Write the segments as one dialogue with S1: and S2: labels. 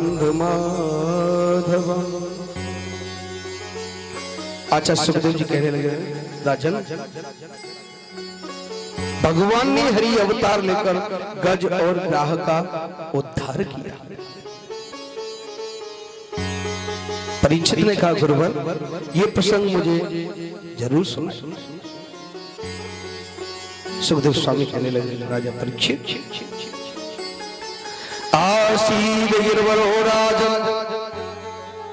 S1: आनंद माधवम। आचार्य सुखदेव जी कहने लगे, राजन, भगवान ने हरि अवतार लेकर गज और ग्राह का उद्धार किया। परीक्षित ने कहा, गुरुवर ये प्रसंग मुझे जरूर सुना। सुखदेव स्वामी कहने लगे, राजा परीक्षित, आसीद गिरवरो राजन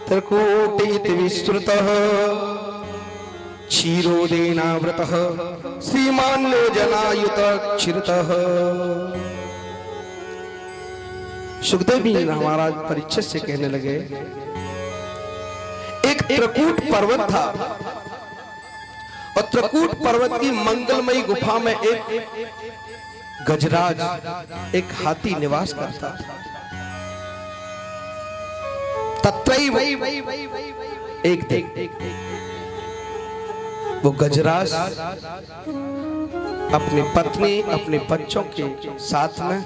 S1: त्रिकूटित विस्तृतः क्षीरोदेनावृतः श्रीमान्यो जनायुत क्षीरतः। सुखदेव जी महाराज परीक्षित से कहने लगे, एक त्रिकूट पर्वत था और त्रिकूट पर्वत की मंगलमयी गुफा में एक गजराज, एक हाथी निवास करता था। तत्रैव एक दिन वो गजराज अपनी पत्नी, अपने बच्चों के साथ में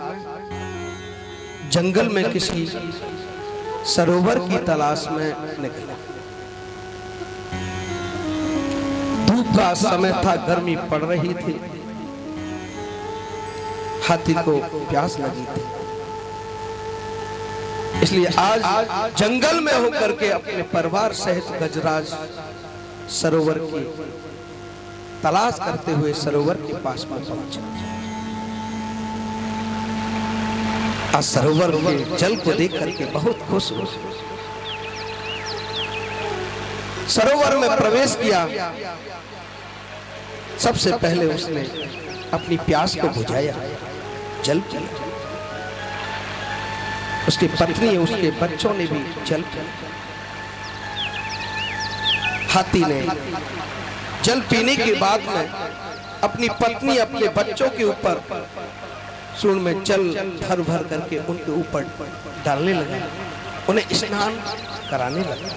S1: जंगल में किसी सरोवर की तलाश में निकला। धूप का समय था, गर्मी पड़ रही थी, हाथी को प्यास लगी थी, इसलिए आज जंगल में होकर के अपने परिवार सहित गजराज सरोवर की तलाश करते हुए सरोवर के पास में पहुंचा। आज सरोवर के जल को देख करके बहुत खुश हुआ। सरोवर में प्रवेश किया, सबसे पहले उसने अपनी प्यास को बुझाया, जल पिया। उसकी पत्नी, उसके बच्चों ने भी जल पिया। हाथी ने जल पीने के बाद में अपनी पत्नी, अपने बच्चों के ऊपर सूंड में जल भर भर करके उनके ऊपर डालने लगा, उन्हें स्नान कराने लगा।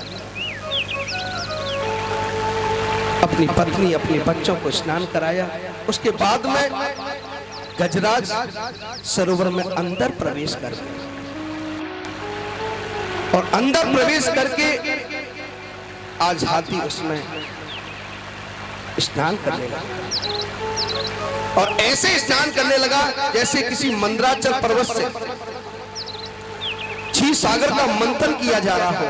S1: अपनी पत्नी, अपने बच्चों को स्नान कराया। उसके बाद में गजराज सरोवर में अंदर प्रवेश कर गया और अंदर प्रवेश करके आज हाथी उसमें स्नान करने लगा और ऐसे स्नान करने लगा जैसे किसी मंदराचल पर्वत से क्षीर सागर का मंथन किया जा रहा हो।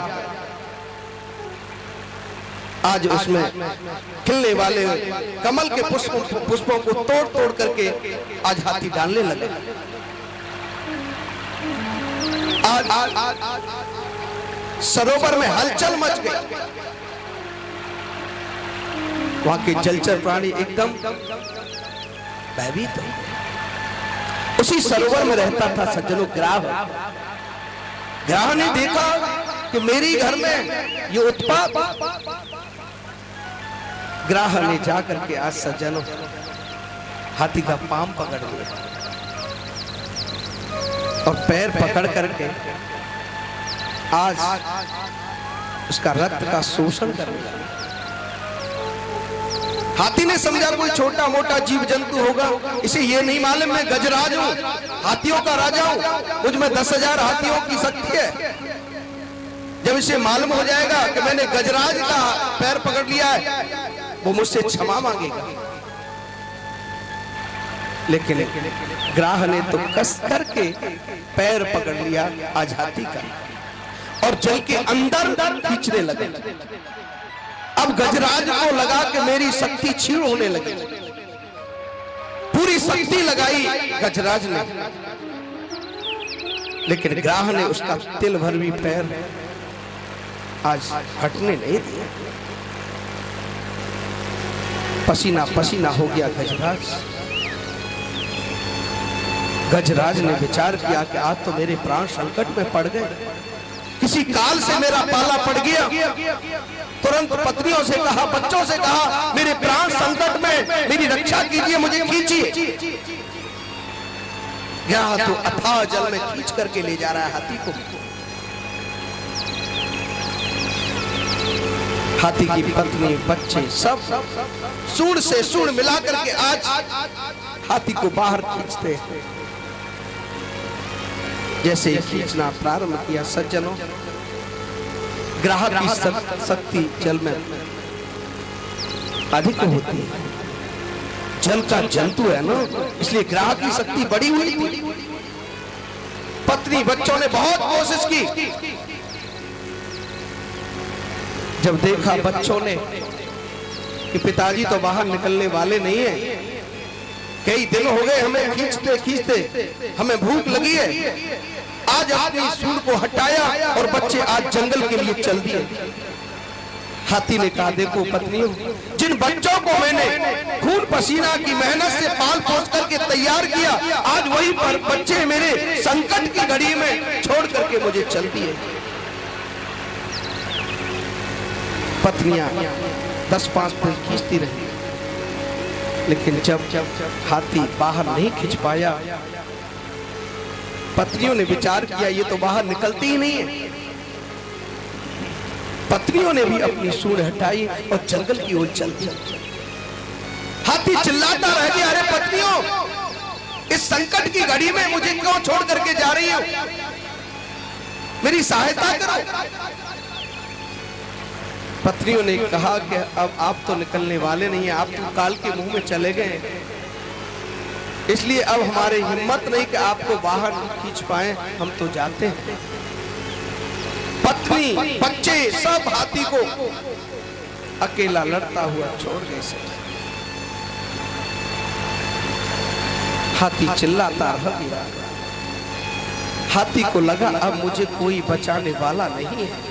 S1: आज उसमें खिलने वाले कमल के पुष्पों को तोड़ तोड़ करके आज हाथी डालने लगा। आज सरोवर में हलचल मच गई। वहां के जलचर प्राणी एकदम भयभीत हो। उसी सरोवर में रहता था सज्जनों ग्राह। ग्राह ने देखा कि मेरी घर में ये उत्पात। ग्राह ने जाकर के आज सज्जनों हाथी का पांव पकड़ लिया और पैर पकड़ करके आज उसका रक्त का शोषण करने लगा। हाथी ने समझा कोई छोटा मोटा जीव जंतु होगा, इसे ये नहीं मालूम मैं गजराज हूं, हाथियों का राजा हूं, मुझ में 10,000 हाथियों की शक्ति है। जब इसे मालूम हो जाएगा कि मैंने गजराज का पैर पकड़ लिया है, वो मुझसे क्षमा मांगेगा। लेकिन ग्राह ने तो कस करके पैर पकड़ लिया आज हाथी का और जल के अंदर खींचने लगे। अब गजराज को लगा कि मेरी शक्ति क्षीण होने लगी। पूरी शक्ति लगाई गजराज ने, लेकिन ग्राह ने उसका तिल भर भी पैर आज हटने नहीं दिया। पसीना पसीना हो गया गजराज। गजराज ने विचार किया कि आज तो मेरे प्राण संकट में पड़ गए, किसी काल से मेरा पाला पड़ गया। तुरंत पत्नियों से कहा, बच्चों से कहा, मेरे प्राण संकट में, मेरी रक्षा कीजिए, मुझे खींचिए। ग्राह तो अथाह जल में खींच करके ले जा रहा है हाथी को। हाथी की पत्नी, बच्चे सब सूंड से सूंड मिला करके आज हाथी को बाहर खींचते हैं। जैसे ही खींचना प्रारंभ किया सज्जनों, ग्राह की शक्ति जल में अधिक होती है। जल का जंतु है ना, इसलिए ग्राह की शक्ति बड़ी हुई थी। पत्नी बच्चों ने बहुत कोशिश की। जब देखा बच्चों ने कि पिताजी तो बाहर निकलने वाले नहीं है, कई दिन हो गए हमें खींचते खींचते, हमें भूख लगी है, आज अपनी सूंड को हटाया और बच्चे आज जंगल के लिए चल दिए। हाथी ने कहा, देखो पत्नियों, जिन बच्चों को मैंने खून पसीना की मेहनत से पाल पोस करके तैयार किया, आज वही पर बच्चे मेरे संकट की घड़ी में छोड़ करके मुझे चल दिए। पत्नियां 10-5 दिन खींचती रही, लेकिन जब हाथी बाहर नहीं खींच पाया, पत्नियों ने विचार किया ये तो बाहर निकलती ही नहीं है। पत्नियों ने भी अपनी सूंड हटाई और जंगल की ओर चल दी। हाथी चिल्लाता रह गया, अरे पत्नियों, इस संकट की घड़ी में मुझे क्यों छोड़ करके जा रही हो? मेरी सहायता करो। पत्नियों ने कहा कि अब आप तो निकलने वाले नहीं है, आप तो काल के मुंह में चले गए, इसलिए अब हमारी हिम्मत नहीं कि आपको बाहर खींच पाए, हम तो जाते हैं। पत्नी बच्चे सब हाथी को अकेला लड़ता हुआ छोड़ गए। हाथी चिल्लाता रह गया। हाथी को लगा अब मुझे कोई बचाने वाला नहीं है।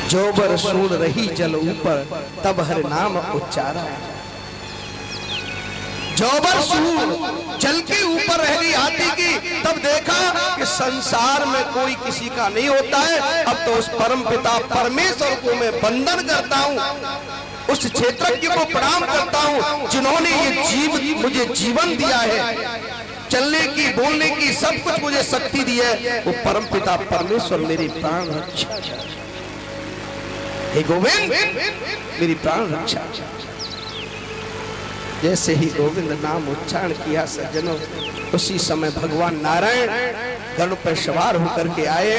S1: जोबर सूंड रही जल ऊपर, तब हर नाम उच्चारा। जोबर सूंड जल के ऊपर रह गई हाथी की, तब देखा कि संसार में कोई किसी का नहीं होता है। अब तो उस परम पिता परमेश्वर को मैं वंदन करता हूँ, उस क्षेत्रज्ञ को प्रणाम करता हूँ जिन्होंने ये मुझे जीवन दिया है, चलने की बोलने की सब कुछ मुझे शक्ति दी है। वो परम पिता परमेश्वर मेरी प्राण रक्षा, हे गोविंद मेरी प्राण रक्षा। जैसे ही गोविंद नाम उच्चारण किया सज्जनों, उसी समय भगवान नारायण गरुड़ पर सवार होकर के आए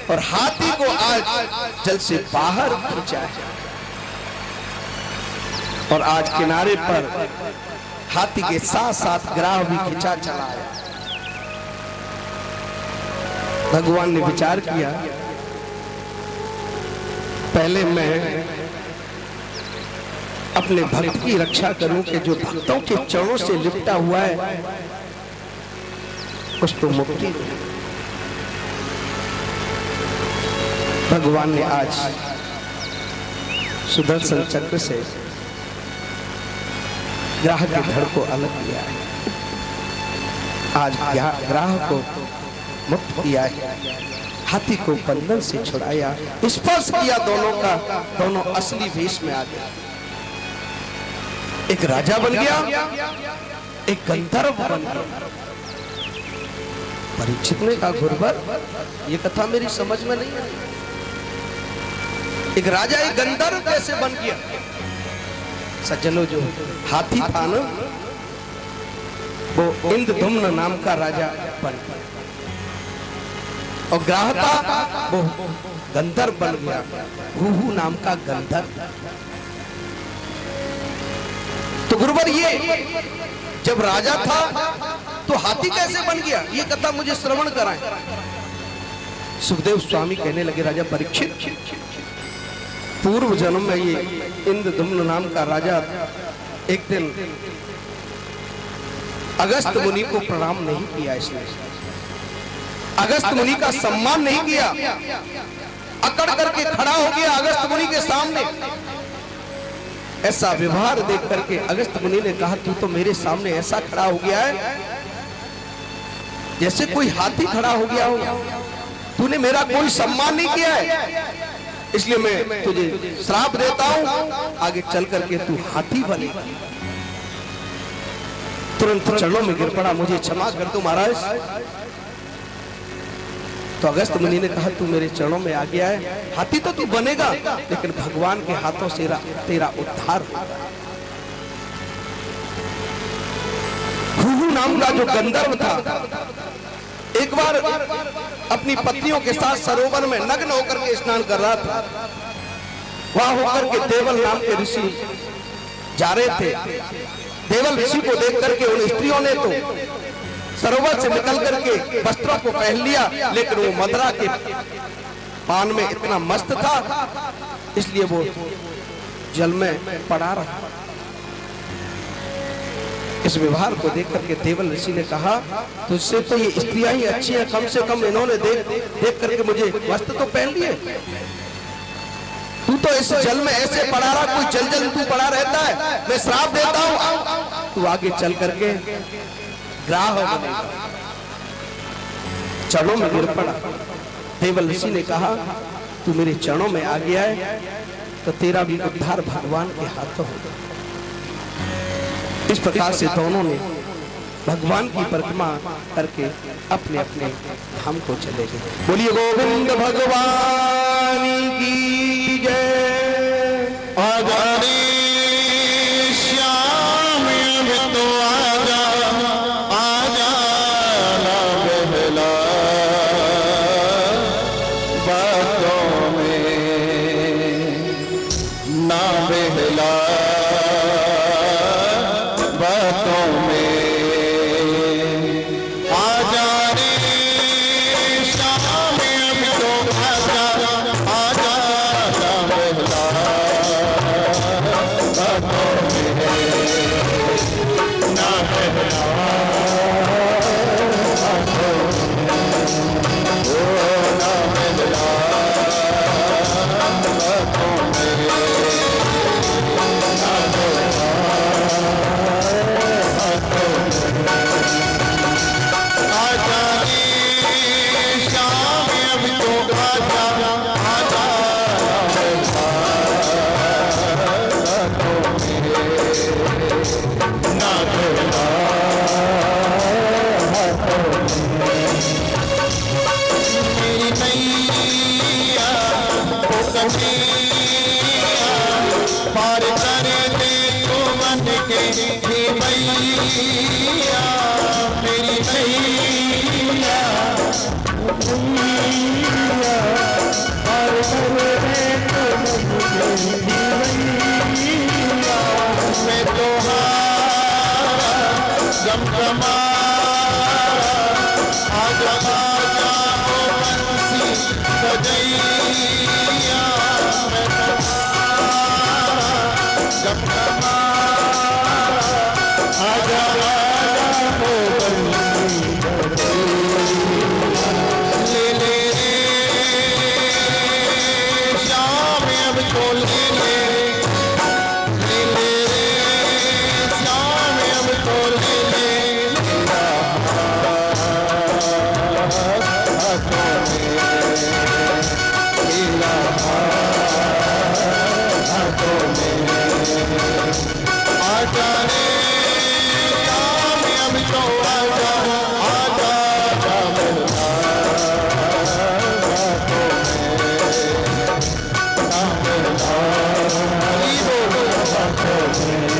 S1: और हाथी को आज जल से बाहर खींचा है। और आज किनारे पर हाथी के साथ साथ ग्राह भी खींचा चला है। भगवान ने विचार किया, पहले मैं अपने भक्त की रक्षा करूं कि जो भक्तों के चरणों से लिपटा हुआ है उसको मुक्ति दे। भगवान ने आज सुदर्शन चक्र से ग्राह के धड़ को अलग किया है। आज ग्राह को मुक्त किया है, हाथी को बंधन से छुड़ाया, स्पर्श किया दोनों का, दोनों असली वेश में आ गए। एक राजा बन गया, एक गंधर्व बन गया। परीक्षित ने कहा, गुरुवर ये कथा मेरी समझ में नहीं आई, एक राजा एक गंधर्व कैसे बन गया? सज्जनों, जो हाथी था ना, वो इंद्रधुम्न नाम का राजा बन गया और ग्राह था वो गंधर्व बन गया, हुहू नाम का गंधर्व। तो गुरुवर ये जब राजा था तो हाथी कैसे बन गया? ये कथा मुझे श्रवण कराएं। सुखदेव स्वामी कहने लगे, राजा परीक्षित, पूर्व जन्म में ये इंद्रधुम्न नाम का राजा एक दिन अगस्त मुनि को प्रणाम नहीं किया, इसने अगस्त मुनि का सम्मान नहीं किया, अकड़ करके खड़ा हो गया अगस्त मुनि के सामने। ऐसा व्यवहार देख करके अगस्त मुनि ने कहा, तू तो मेरे सामने ऐसा खड़ा हो गया है जैसे कोई हाथी खड़ा हो गया हो, तूने मेरा कोई सम्मान नहीं किया है, इसलिए मैं तुझे श्राप देता हूं, आगे चल करके तू हाथी बनेगा। तुरंत चरणों में गिर पड़ा, मुझे क्षमा कर दो महाराज। तो अगस्त मुनि ने कहा, तू मेरे चरणों में आ गया है, हाथी तो तू बनेगा, लेकिन भगवान के हाथों से तेरा उद्धार होगा। हुहू नाम का जो गंधर्व था एक बार अपनी पत्नियों के साथ सरोवर में नग्न होकर के स्नान कर रहा था। वहां होकर के देवल नाम के ऋषि जा रहे थे। देवल ऋषि को देख करके उन स्त्रियों ने तो सरोवर से निकल करके वस्त्रों को पहन लिया, लेकिन वो मदरा के पान में इतना मस्त था इसलिए वो जल में पड़ा रहा। इस व्यवहार को देख करके देवल ऋषि ने कहा, तुझसे तो ये स्त्रियां ही अच्छी हैं, कम से कम इन्होंने देख करके मुझे वस्त्र तो पहन लिए। तू तो इस जल में ऐसे पड़ा रहा, कोई जल तू पड़ा रहता है, मैं श्राप देता हूं तू आगे चल करके ग्राह बनेगा। चरणों में गिर पड़ा। देवल ऋषि ने कहा, तू मेरे चरणों में आ गया है तो तेरा भी उद्धार भगवान के हाथों होगा। इस प्रकार से दोनों ने भगवान की परिक्रमा करके अपने अपने धाम को चले गए। बोलिए गोविंद भगवान की जय।
S2: आजा रे श्याम अब तो आजा, आजा ना बहला बातों में, ना बहला बातों में। आजा रे श्याम अब तो आजा, आजा ना बहला बातों में, ना बहला बातों में, ओ ना बहला बातों में, ना बहला बातों में। आजा रे श्याम अब तो आजा, आजा बातों में, ना बहला बातों में। मेरी नैया ओ कन्हैया पार कर दे तू बन के हे भैया। मेरी नैया ओ कन्हैया पार कर दे तू बन के हे भैया। मैं तोहारा गमगमा आजा आजा ओ बंसी बजैया। मैं तोहारा गमगमा आजा आजा ओ बंसी बजैया। ले ले रे श्याम अब तो ले ले, ले ले रे श्याम अब तो ले ले। मेरा हाथों में, मेरा हाथों में। आजा रे श्याम अब तो आजा, आजा आजा बहला बातों में, ना बहला बातों में।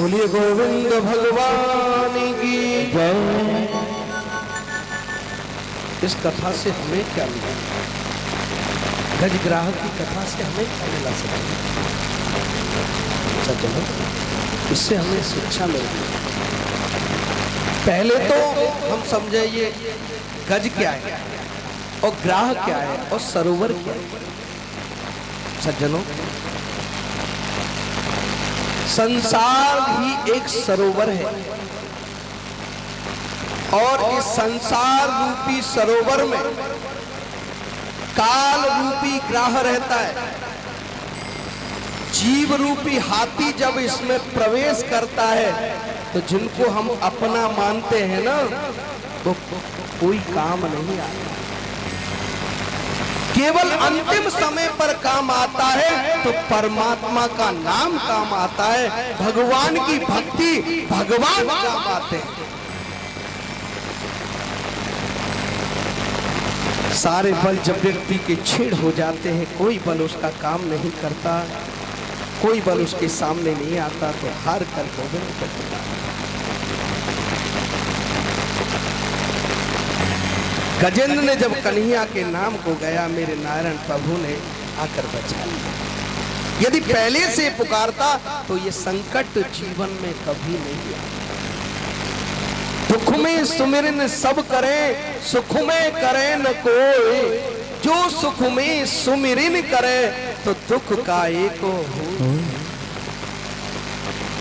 S1: बोलिए गोविंद भगवान की जय। इस कथा से हमें क्या मिला? गजग्राह की कथा से हमें क्या मिला सकता? चलो इससे हमें शिक्षा मिलती है। पहले तो हम समझे ये गज क्या है और ग्राह क्या है और सरोवर क्या है। सज्जनों, संसार ही एक सरोवर है और इस संसार रूपी सरोवर में काल रूपी ग्राह रहता है। जीव रूपी हाथी जब इसमें प्रवेश करता है तो जिनको हम अपना मानते हैं ना, तो कोई काम नहीं आता। केवल अंतिम समय पर काम आता है तो परमात्मा का नाम काम आता है, भगवान की भक्ति, भगवान काम आते हैं। सारे बल जब व्यक्ति के छीड़ हो जाते हैं, कोई बल उसका काम नहीं करता, कोई बल उसके सामने नहीं आता, तो हार कर गोविंद को पुकारता। गजेंद्र ने जब कन्हैया के नाम को गया, मेरे नारायण प्रभु ने आकर बचा लिया। यदि पहले से पुकारता तो ये संकट जीवन में कभी नहीं आता। दुख में सुमिरन सब करे, सुख में करे न कोई। जो सुख में सुमिरन करे तो दुख का एक हो।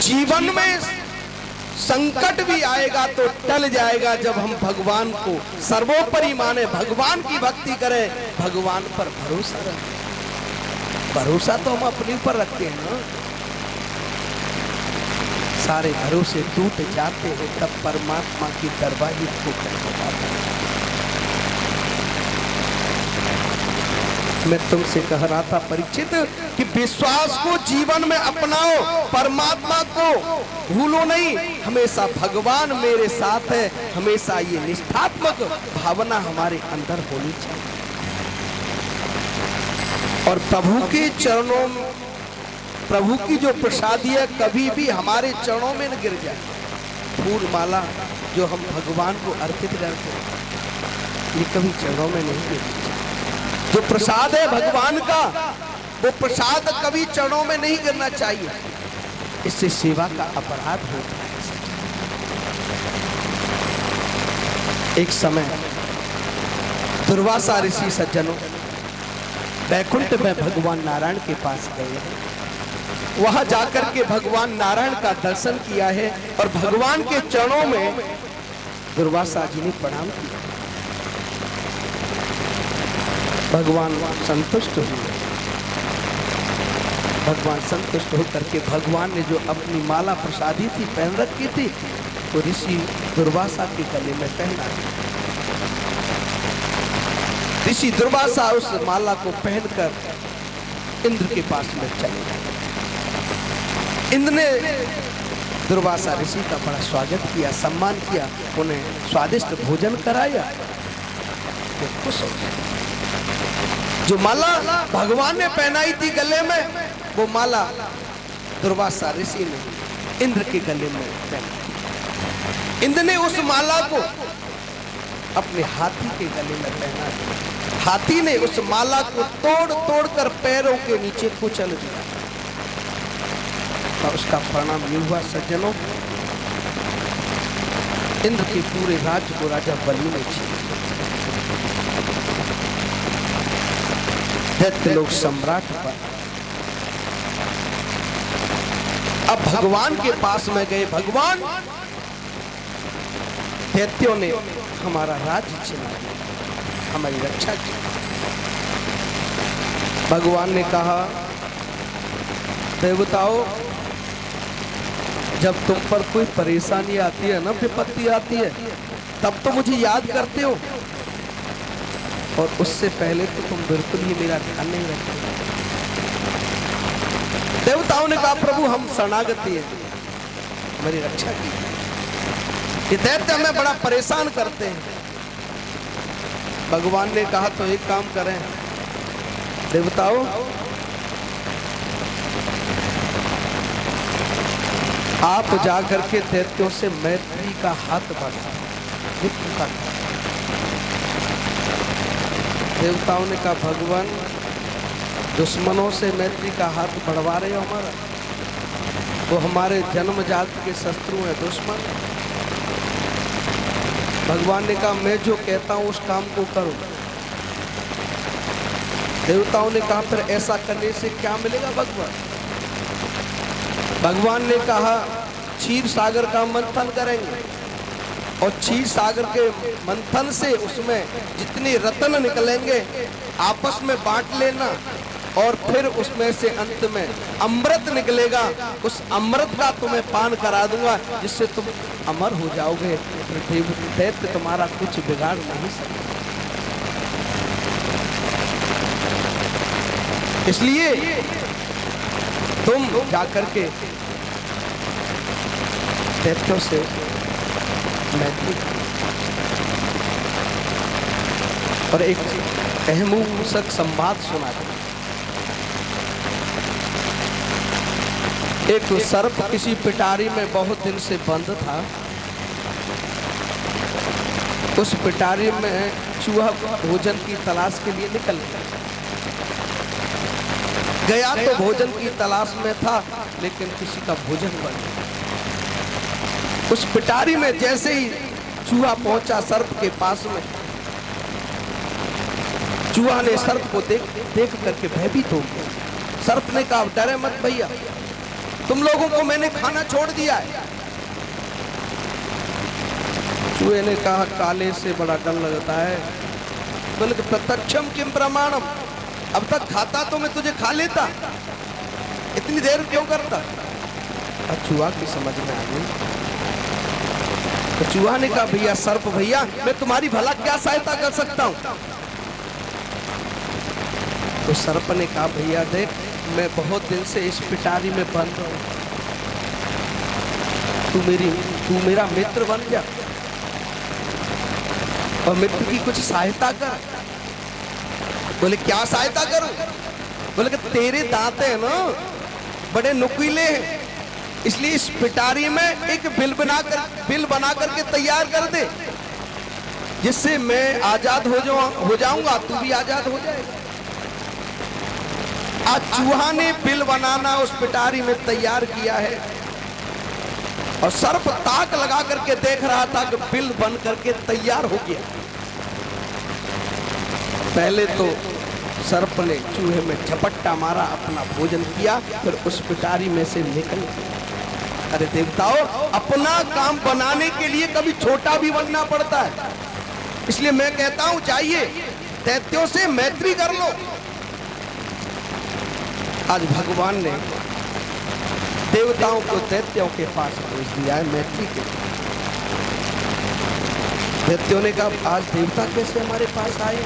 S1: जीवन में संकट भी आएगा तो टल जाएगा जब हम भगवान को सर्वोपरि माने, भगवान की भक्ति करें, भगवान पर भरोसा रखें। भरोसा तो हम अपने ऊपर रखते हैं ना। सारे भरोसे टूट जाते हैं तब परमात्मा की दरबारी ठोकर लगाते हैं। मैं तुमसे कह रहा था परीक्षित कि विश्वास को जीवन में अपनाओ, परमात्मा को भूलो नहीं। हमेशा भगवान मेरे साथ है, हमेशा ये निष्ठात्मक भावना हमारे अंदर होनी चाहिए। और प्रभु के चरणों में, प्रभु की जो प्रसादी है कभी भी हमारे चरणों में न गिर जाए। फूल माला जो हम भगवान को अर्पित करते हैं ये कभी चरणों में नहीं गिरती। जो प्रसाद है भगवान का, वो प्रसाद कभी चरणों में नहीं गिरना चाहिए, इससे सेवा का अपराध होता है। एक समय दुर्वासा ऋषि सज्जनों वैकुंठ में भगवान नारायण के पास गए हैं। वहां जाकर के भगवान नारायण का दर्शन किया है और भगवान के चरणों में दुर्वासा जी ने प्रणाम किया। भगवान संतुष्ट हुए। भगवान संतुष्ट होकर के भगवान ने जो अपनी माला प्रसादी थी पहन रखी थी तो ऋषि दुर्वासा के गले में पहना। ऋषि दुर्वासा उस माला को पहनकर इंद्र के पास में चले गए। इंद्र ने दुर्वासा ऋषि का बड़ा स्वागत किया, सम्मान किया, उन्हें स्वादिष्ट भोजन कराया। वो खुश हो गए। जो माला भगवान ने पहनाई थी गले में, वो माला दुर्वासा ऋषि ने इंद्र के गले में पहनाई। इंद्र ने उस माला को अपने हाथी के गले में पहना दिया। हाथी ने उस माला को तोड़ तोड़ कर पैरों के नीचे कुचल दिया। और उसका परिणाम ये हुआ सज्जनों, इंद्र के पूरे राज्य को राजा बलि ने छीन लिया। दैत्य लोग सम्राट पर अब भगवान के पास में गए। भगवान, दैत्यों ने हमारा राज्य छिना लिया, हमारी रक्षा की। भगवान ने कहा, देवताओं, जब तुम पर कोई परेशानी आती है ना, विपत्ति आती है, तब तो मुझे याद करते हो, और उससे पहले तो तुम बिल्कुल ही मेरा ध्यान नहीं रखते। देवताओं ने कहा, प्रभु हम शरणागति है, मेरी रक्षा की। ये दैत्य हमें बड़ा परेशान करते हैं। भगवान ने कहा, तो एक काम करें देवताओं, आप जाकर के दैत्यों से मैत्री का हाथ बढ़ा, मित्र का। देवताओं ने कहा भगवान दुश्मनों से मैत्री का हाथ बढ़वा रहे हो हमारा, वो हमारे जन्मजात के शत्रु हैं, दुश्मन। भगवान ने कहा मैं जो कहता हूं उस काम को करो। देवताओं ने कहा फिर ऐसा करने से क्या मिलेगा भगवान? भगवान ने कहा क्षीर सागर का मंथन करेंगे और क्षीर सागर के मंथन से उसमें जितने रत्न निकलेंगे आपस में बांट लेना और फिर उसमें से अंत में अमृत निकलेगा, उस अमृत का तुम्हें पान करा दूंगा जिससे तुम अमर हो जाओगे, दैत्य तुम्हारा कुछ बिगाड़ नहीं सकता। इसलिए तुम जाकर के दैत्यों से मैत्री और एक अहमूसक संवाद सुना दे। एक सर्प किसी पिटारी में बहुत दिन से बंद था। उस पिटारी में चूहा भोजन की तलाश के लिए निकल गया तो भोजन की तलाश में था, लेकिन किसी का भोजन बन गया। उस पिटारी में जैसे ही चूहा पहुंचा सर्प के पास में, चूहा ने सर्प को देख करके भयभीत हो गया। सर्प ने कहा डरे मत भैया, तुम लोगों को मैंने खाना छोड़ दिया है। चूहे ने कहा काले से बड़ा डर लगता है। बोले प्रत्यक्षम किम प्रमाणम, अब तक खाता तो मैं तुझे खा लेता, इतनी देर क्यों करता? चूहा की समझ में आ गई। तो चूहा ने कहा भैया सर्प भैया, मैं तुम्हारी भला क्या सहायता कर सकता हूं? तो सर्प ने कहा भैया देख, मैं बहुत दिन से इस पिटारी में बंद हूं, तू मेरा मित्र बन जा और मित्र की कुछ सहायता कर। बोले क्या सहायता करूं? बोले कि तेरे दांत है ना बड़े नुकीले हैं, इसलिए इस पिटारी में एक बिल बना करके तैयार कर दे, जिससे मैं आजाद हो जाऊंगा, तू भी आजाद हो जाएगा। आज चूहा ने बिल बनाना उस पिटारी में तैयार किया है और सर्प ताक लगा करके देख रहा था कि बिल बन करके तैयार हो गया। पहले तो सर्प ने चूहे में झपट्टा मारा, अपना भोजन किया, फिर उस पिटारी में से निकल गया। अरे देवताओं, अपना काम बनाने के लिए कभी छोटा भी बनना पड़ता है। इसलिए मैं कहता हूं जाइए दैत्यों से मैत्री कर लो। आज भगवान ने देवताओं को दैत्यों के पास भेज दिया है मैत्री के। दैत्यों ने कहा आज देवता कैसे हमारे पास आए?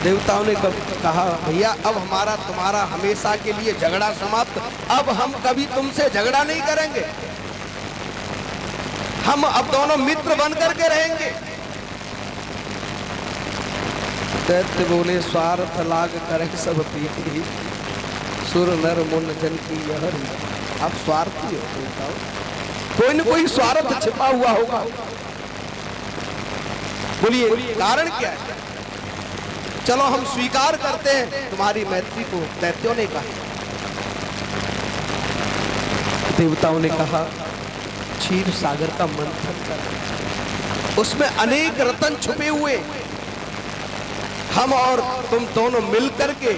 S1: देवताओं ने कहा भैया अब हमारा तुम्हारा हमेशा के लिए झगड़ा समाप्त, अब हम कभी तुमसे झगड़ा नहीं करेंगे, हम अब दोनों मित्र बन करके रहेंगे। दैत्य बोले स्वार्थ लाग करे सब प्रीति, सुर नर मुन जन की यह। आप स्वार्थी हो देवताओ, कोई न कोई स्वार्थ छिपा हुआ होगा। बोलिए कारण क्या है? चलो हम स्वीकार करते हैं तुम्हारी मैत्री को, दैत्यों ने कहा। देवताओं ने कहा क्षीर सागर का मंथन कर, उसमें अनेक रत्न छुपे हुए, हम और तुम दोनों मिलकर के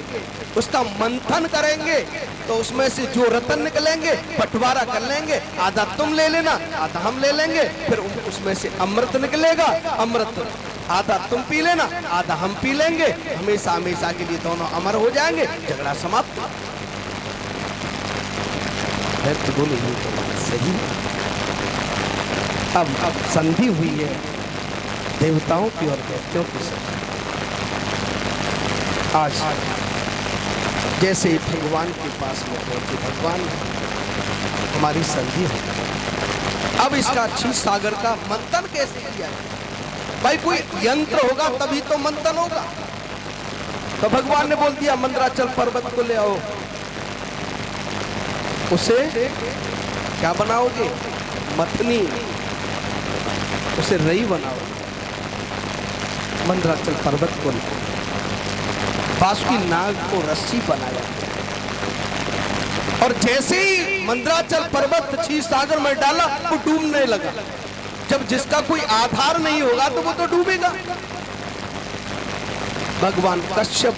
S1: उसका मंथन करेंगे तो उसमें से जो रत्न निकलेंगे बंटवारा कर लेंगे, आधा तुम ले लेना आधा हम ले लेंगे, फिर उसमें से अमृत निकलेगा, अमृत आधा तुम पी लेना आधा हम पी लेंगे, हमेशा हमेशा के लिए दोनों अमर हो जाएंगे, झगड़ा समाप्त। तो बोले ये तो बात सही। अब संधि हुई है देवताओं की और दैत्यों की संधि। आज जैसे ही भगवान के पास में पहुंचे, भगवान हमारी संधि है। अब इसका क्षीर सागर का मंथन कैसे किया है? भाई कोई यंत्र होगा तभी तो मंथन होगा। तो भगवान ने बोल दिया मंदराचल पर्वत को ले आओ, उसे क्या बनाओगे? मथनी, उसे रई बनाओ। मंदराचल पर्वत को बासुकी नाग को रस्सी बनाया। और जैसे ही मंदराचल पर्वत क्षीर सागर में डाला वो डूबने लगा। जब जिसका कोई आधार नहीं होगा तो वो तो डूबेगा। भगवान कश्यप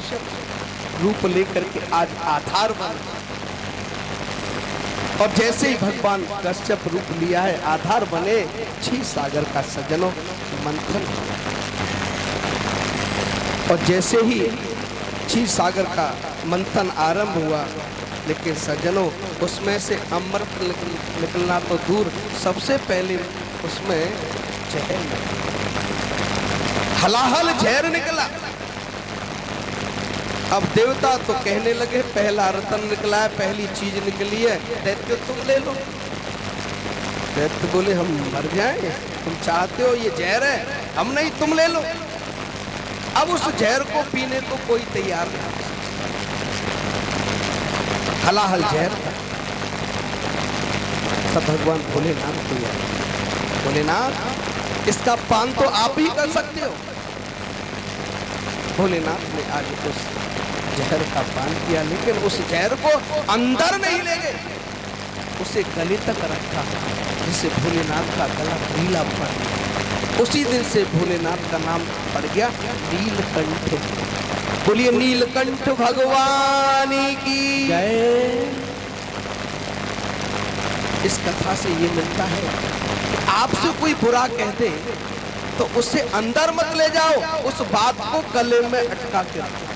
S1: रूप लेकर के आज आधार बना। और जैसे ही भगवान कश्यप रूप लिया है, आधार बने, क्षीर सागर का सज्जनों मंथन। और जैसे ही क्षीर सागर का मंथन आरंभ हुआ, लेकिन सज्जनों उसमें से अमृत निकलना तो दूर, सबसे पहले उसमें जहर निकला, हलाहल जहर निकला। अब देवता तो कहने लगे पहला रतन निकला है, पहली चीज निकली है, दैत्य तुम ले लो। दैत्य बोले हम मर जाएं, तुम चाहते हो ये जहर है, हम नहीं, तुम ले लो। अब उस जहर को पीने को कोई तैयार नहीं। हलाहल जहर था। तब भगवान भोलेनाथ को याद, भोलेनाथ इसका पान तो आप ही कर सकते हो। भोलेनाथ ने आज उस जहर का पान किया, लेकिन उस जहर को अंदर नहीं ले गए, उसे गले तक रखा, जिससे भोलेनाथ का गला नीला पड़ गया। उसी दिन से भोलेनाथ का नाम पड़ गया नीलकंठ। बोलिए नीलकंठ भगवान की जय। इस कथा से ये मिलता है कि आपसे कोई बुरा कह दे तो उसे अंदर मत ले जाओ, उस बात को गले में अटका के रखो।